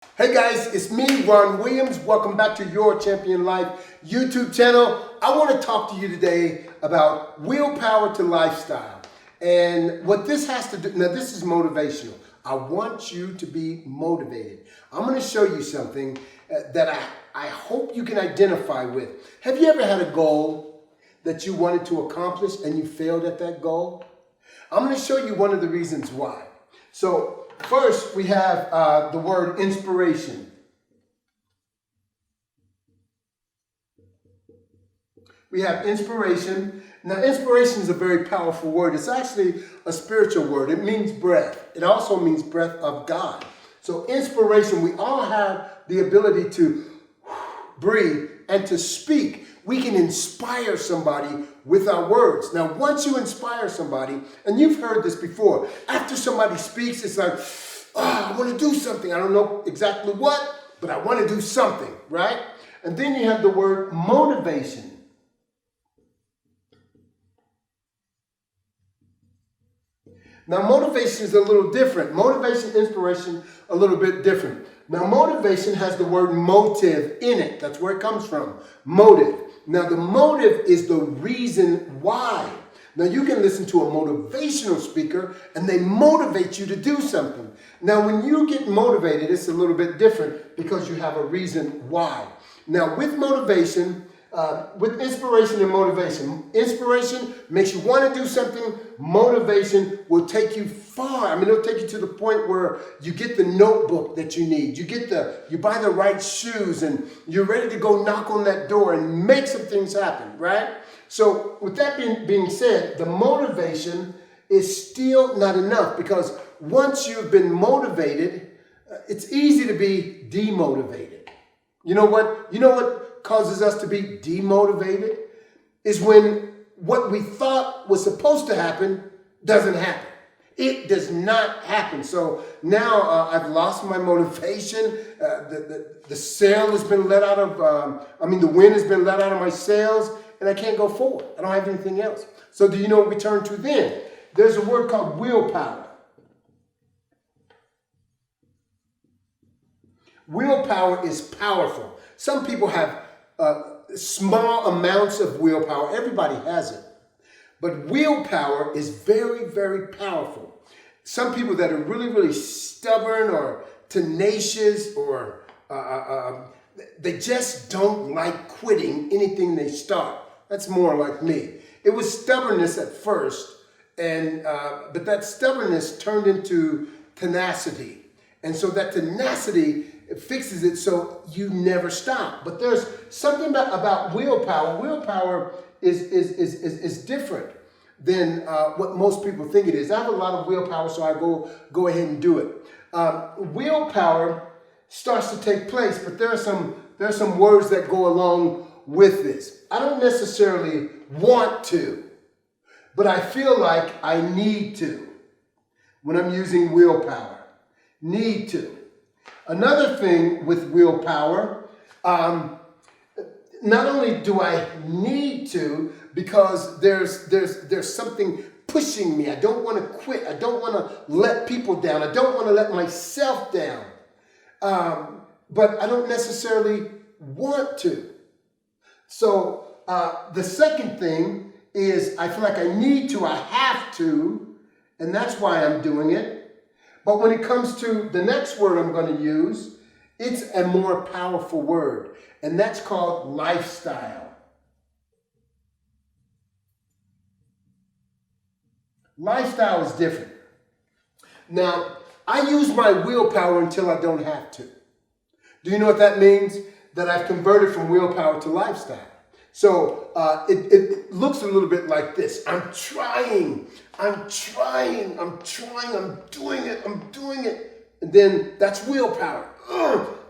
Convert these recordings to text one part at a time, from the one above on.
Hey guys, it's me, Ron Williams. Welcome back to Your Champion Life YouTube channel. I want to talk to you today about willpower to lifestyle. And what this has to do, now this is motivational. I want you to be motivated. I'm going to show you something that I hope you can identify with. Have you ever had a goal that you wanted to accomplish and you failed at that goal? I'm going to show you one of the reasons why. So first, we have the word inspiration. We have inspiration. Now, inspiration is a very powerful word. It's actually a spiritual word. It means breath. It also means breath of God. So inspiration, we all have the ability to breathe and to speak. We can inspire somebody with our words. Now, once you inspire somebody, and you've heard this before, after somebody speaks, it's like, I want to do something. I don't know exactly what, but I want to do something, right? And then you have the word motivation. Now, motivation is a little different. Motivation, inspiration, a little bit different. Now, motivation has the word motive in it. That's where it comes from. Motive. Now, the motive is the reason why. Now, you can listen to a motivational speaker and they motivate you to do something. Now, when you get motivated, it's a little bit different because you have a reason why. Now, with motivation, with inspiration and motivation, inspiration makes you want to do something. Motivation will take you far. I mean, it'll take you to the point where you get the notebook that you need. You buy the right shoes and you're ready to go knock on that door and make some things happen, right? So with that being said, the motivation is still not enough because once you've been motivated, it's easy to be demotivated. You know what causes us to be demotivated is when what we thought was supposed to happen doesn't happen. It does not happen. So now I've lost my motivation. The sail has been let out of, the wind has been let out of my sails and I can't go forward. I don't have anything else. So do you know what we turn to then? There's a word called willpower. Willpower is powerful. Some people have small amounts of willpower. Everybody has it. But willpower is very, very powerful. Some people that are really, really stubborn or tenacious or they just don't like quitting anything they start. That's more like me. It was stubbornness at first, but that stubbornness turned into tenacity. And so that tenacity fixes it so you never stop. But there's something about willpower. Willpower is different than what most people think it is. I have a lot of willpower, so I go ahead and do it. Willpower starts to take place, but there are some words that go along with this. I don't necessarily want to, but I feel like I need to when I'm using willpower. Need to. Another thing with willpower, not only do I need to, because there's something pushing me. I don't want to quit. I don't want to let people down. I don't want to let myself down. But I don't necessarily want to. So the second thing is I feel like I need to, I have to, and that's why I'm doing it. But when it comes to the next word I'm going to use, it's a more powerful word, and that's called lifestyle. Lifestyle is different. Now, I use my willpower until I don't have to. Do you know what that means? That I've converted from willpower to lifestyle. So it looks a little bit like this. I'm doing it. And then that's willpower.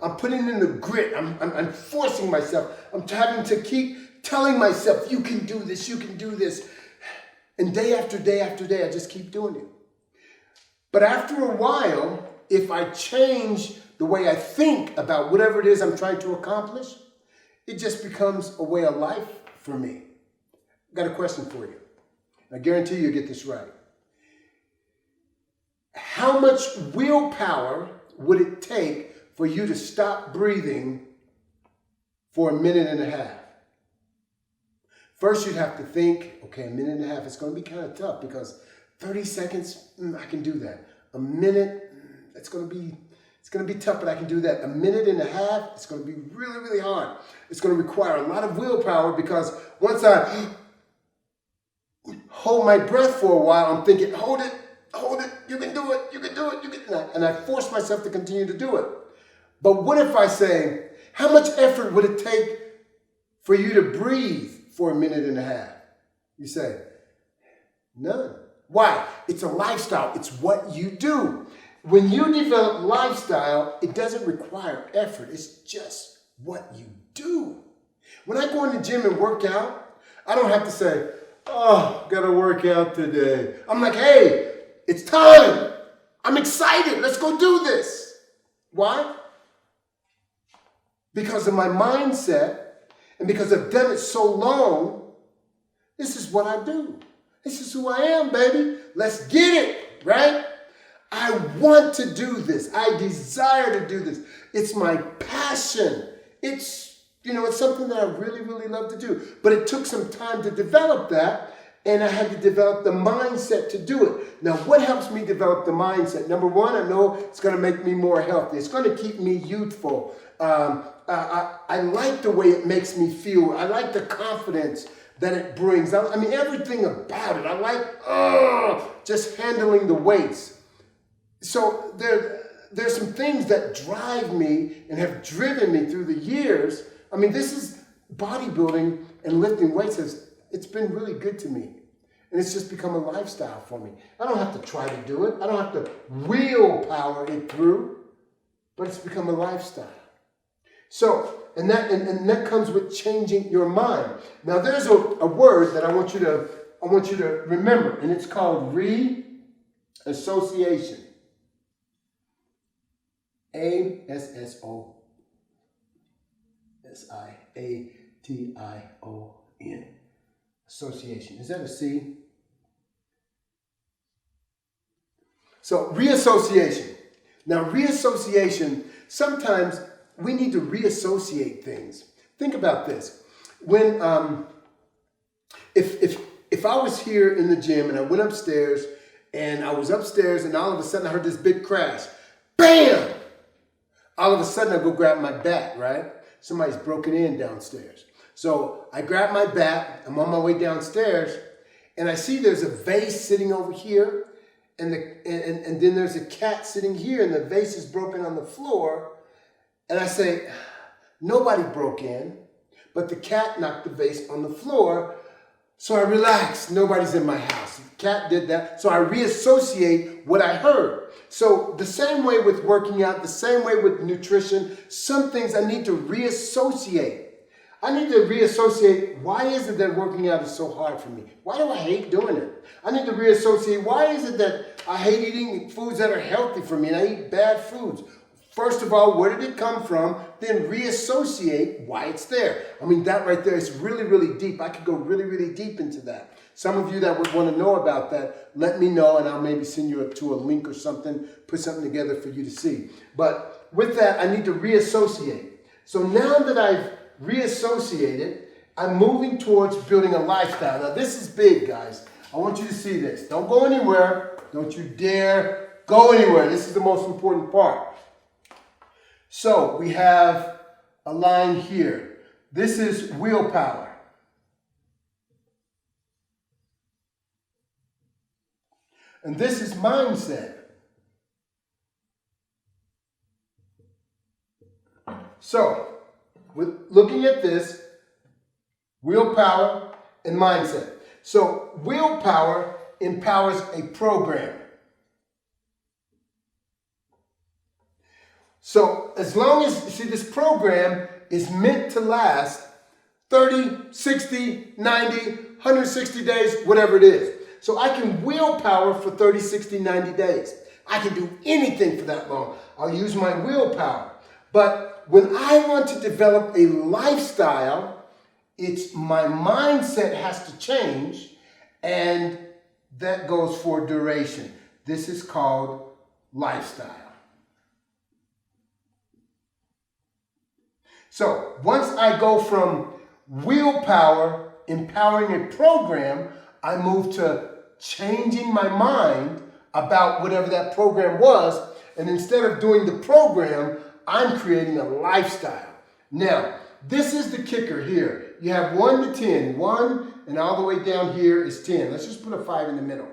I'm putting in the grit. I'm forcing myself. I'm having to keep telling myself, you can do this, you can do this. And day after day after day, I just keep doing it. But after a while, if I change the way I think about whatever it is I'm trying to accomplish, it just becomes a way of life for me. I've got a question for you. I guarantee you'll get this right. How much willpower would it take for you to stop breathing for 1.5 minutes. First, you'd have to think, okay, 1.5 minutes, it's going to be kind of tough because 30 seconds, I can do that. A minute, it's going to be tough, but I can do that. 1.5 minutes, it's going to be really, really hard. It's going to require a lot of willpower because once I hold my breath for a while, I'm thinking, hold it, you can do it, you can do it, you can, and I force myself to continue to do it. But what if I say, how much effort would it take for you to breathe for 1.5 minutes? You say, none. Why? It's a lifestyle. It's what you do. When you develop lifestyle, it doesn't require effort. It's just what you do. When I go in the gym and work out, I don't have to say, oh, gotta work out today. I'm like, hey, it's time. I'm excited. Let's go do this. Why? Because of my mindset and because I've done it so long, this is what I do. This is who I am, baby. Let's get it, right? I want to do this. I desire to do this. It's my passion. It's something that I really, really love to do. But it took some time to develop that, and I had to develop the mindset to do it. Now, what helps me develop the mindset? Number one, I know it's going to make me more healthy. It's going to keep me youthful. I like the way it makes me feel. I like the confidence that it brings. I mean, everything about it. I like just handling the weights. So there's some things that drive me and have driven me through the years. I mean, this is bodybuilding and lifting weights. It's been really good to me. And it's just become a lifestyle for me. I don't have to try to do it. I don't have to willpower it through, but it's become a lifestyle. So, and that comes with changing your mind. Now, there's a word that I want you to remember, and it's called reassociation. ASSOSIATION. Association. Is that a C? So, reassociation. Now, reassociation, sometimes we need to reassociate things. Think about this. When, if I was here in the gym and I went upstairs and I was upstairs and all of a sudden I heard this big crash, bam! All of a sudden I go grab my bat, right? Somebody's broken in downstairs. So I grab my bat, I'm on my way downstairs, and I see there's a vase sitting over here, and then there's a cat sitting here, and the vase is broken on the floor. And I say, nobody broke in, but the cat knocked the vase on the floor. So I relax, nobody's in my house. The cat did that. So I reassociate what I heard. So the same way with working out, the same way with nutrition, some things I need to reassociate. I need to reassociate, why is it that working out is so hard for me? Why do I hate doing it? I need to reassociate, why is it that I hate eating foods that are healthy for me and I eat bad foods? First of all, where did it come from? Then reassociate why it's there. I mean, that right there is really, really deep. I could go really, really deep into that. Some of you that would want to know about that, let me know and I'll maybe send you to a link or something, put something together for you to see. But with that, I need to reassociate. So now that I've reassociated, I'm moving towards building a lifestyle. Now this is big, guys. I want you to see this. Don't go anywhere. Don't you dare go anywhere. This is the most important part. So we have a line here. This is willpower. And this is mindset. So, with looking at this, willpower and mindset. So, willpower empowers a program. So, as long as, you see, this program is meant to last 30, 60, 90, 160 days, whatever it is. So I can willpower for 30, 60, 90 days. I can do anything for that long. I'll use my willpower. But when I want to develop a lifestyle, it's my mindset has to change, and that goes for duration. This is called lifestyle. So once I go from willpower, empowering a program, I move to changing my mind about whatever that program was. And instead of doing the program, I'm creating a lifestyle. Now, this is the kicker here. You have 1 to 10. 1 and all the way down here is 10. Let's just put a 5 in the middle.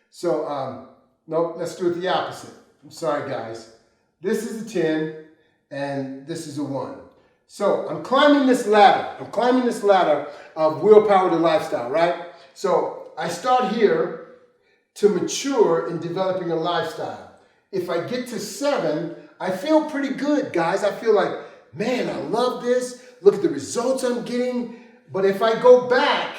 So, nope, let's do it the opposite. I'm sorry, guys. This is a 10 and this is a 1. So I'm climbing this ladder. I'm climbing this ladder of willpower to lifestyle, right? So I start here to mature in developing a lifestyle. If I get to 7, I feel pretty good, guys. I feel like, man, I love this. Look at the results I'm getting. But if I go back,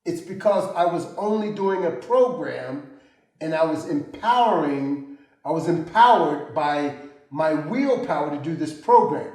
it's because I was only doing a program and I was empowered by my willpower to do this program.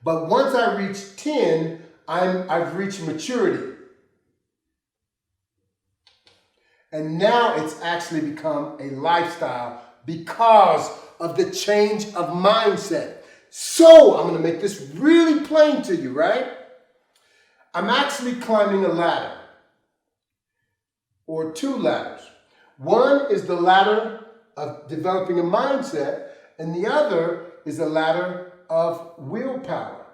But once I reach 10, I've reached maturity. And now it's actually become a lifestyle because of the change of mindset. So I'm going to make this really plain to you, right? I'm actually climbing a ladder, or 2 ladders. One is the ladder of developing a mindset, and the other is a ladder of willpower.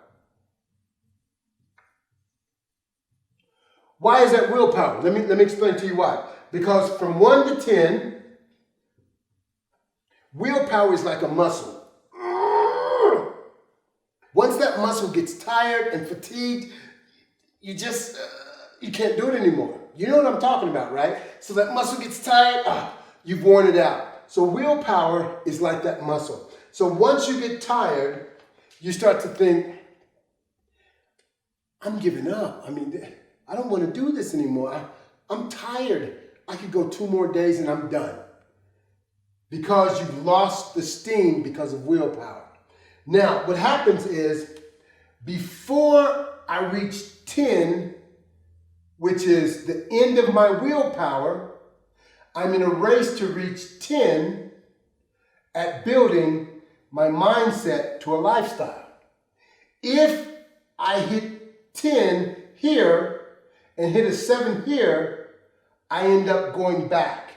Why is that willpower? Let me explain to you why. Because from 1 to 10, willpower is like a muscle. Once that muscle gets tired and fatigued, you can't do it anymore. You know what I'm talking about, right? So that muscle gets tired, you've worn it out. So willpower is like that muscle. So once you get tired, you start to think, I'm giving up. I mean, I don't want to do this anymore. I'm tired. I could go 2 more days and I'm done. Because you've lost the steam because of willpower. Now, what happens is, before I reach 10, which is the end of my willpower, I'm in a race to reach 10 at building my mindset to a lifestyle. If I hit 10 here and hit a 7 here, I end up going back.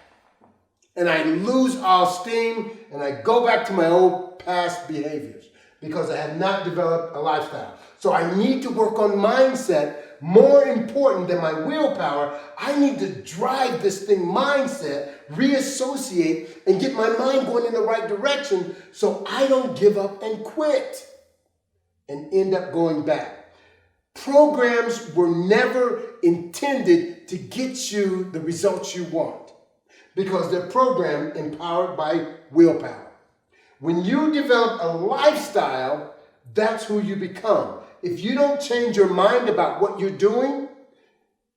And I lose all steam and I go back to my old past behaviors because I have not developed a lifestyle. So I need to work on mindset. More important than my willpower, I need to drive this thing mindset, reassociate, and get my mind going in the right direction so I don't give up and quit and end up going back. Programs were never intended to get you the results you want because they're programmed empowered by willpower. When you develop a lifestyle, that's who you become. If you don't change your mind about what you're doing,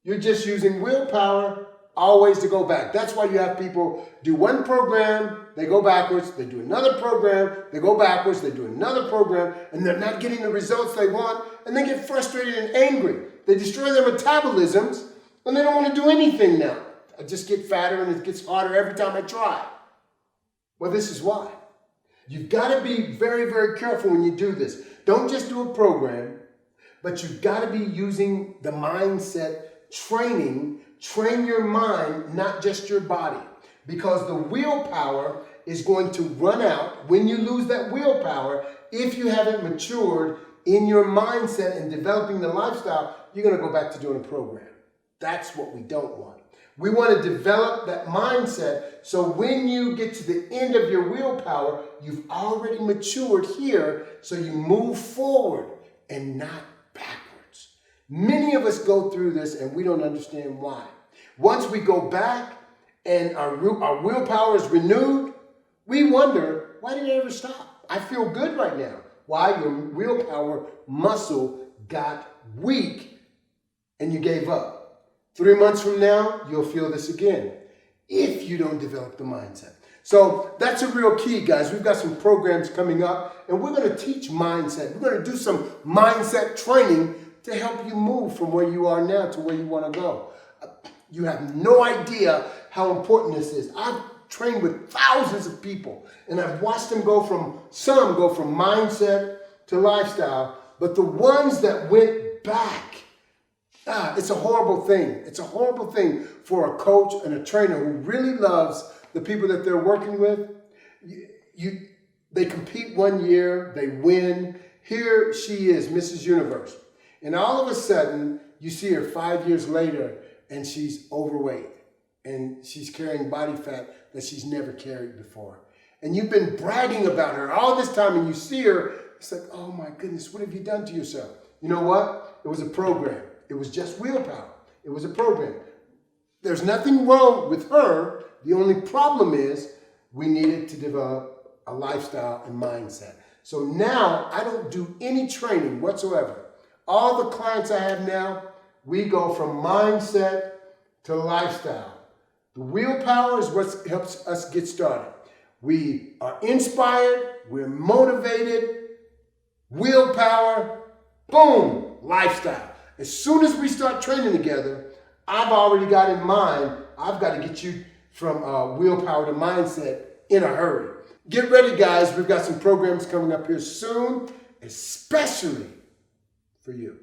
you're just using willpower always to go back. That's why you have people do one program, they go backwards, they do another program, they go backwards, they do another program, and they're not getting the results they want, and they get frustrated and angry. They destroy their metabolisms, and they don't want to do anything now. I just get fatter and it gets harder every time I try. Well, this is why. You've got to be very, very careful when you do this. Don't just do a program, but you've got to be using the mindset training. Train your mind, not just your body. Because the willpower is going to run out when you lose that willpower. If you haven't matured in your mindset and developing the lifestyle, you're going to go back to doing a program. That's what we don't want. We want to develop that mindset so when you get to the end of your willpower, you've already matured here so you move forward and not backwards. Many of us go through this and we don't understand why. Once we go back and our willpower is renewed, we wonder, why did it ever stop? I feel good right now. Why? Your willpower muscle got weak and you gave up. 3 months from now, you'll feel this again if you don't develop the mindset. So that's a real key, guys. We've got some programs coming up, and we're going to teach mindset. We're going to do some mindset training to help you move from where you are now to where you want to go. You have no idea how important this is. I've trained with thousands of people, and I've watched them go from mindset to lifestyle, but the ones that went back, it's a horrible thing. It's a horrible thing for a coach and a trainer who really loves the people that they're working with. They compete one year, they win. Here she is, Mrs. Universe. And all of a sudden, you see her 5 years later, and she's overweight. And she's carrying body fat that she's never carried before. And you've been bragging about her all this time, and you see her, it's like, oh my goodness, what have you done to yourself? You know what? It was a program. It was just willpower. It was a program. There's nothing wrong with her. The only problem is we needed to develop a lifestyle and mindset. So now I don't do any training whatsoever. All the clients I have now, we go from mindset to lifestyle. The willpower is what helps us get started. We are inspired, we're motivated, willpower, boom, lifestyle. As soon as we start training together, I've already got in mind, I've got to get you from willpower to mindset in a hurry. Get ready, guys. We've got some programs coming up here soon, especially for you.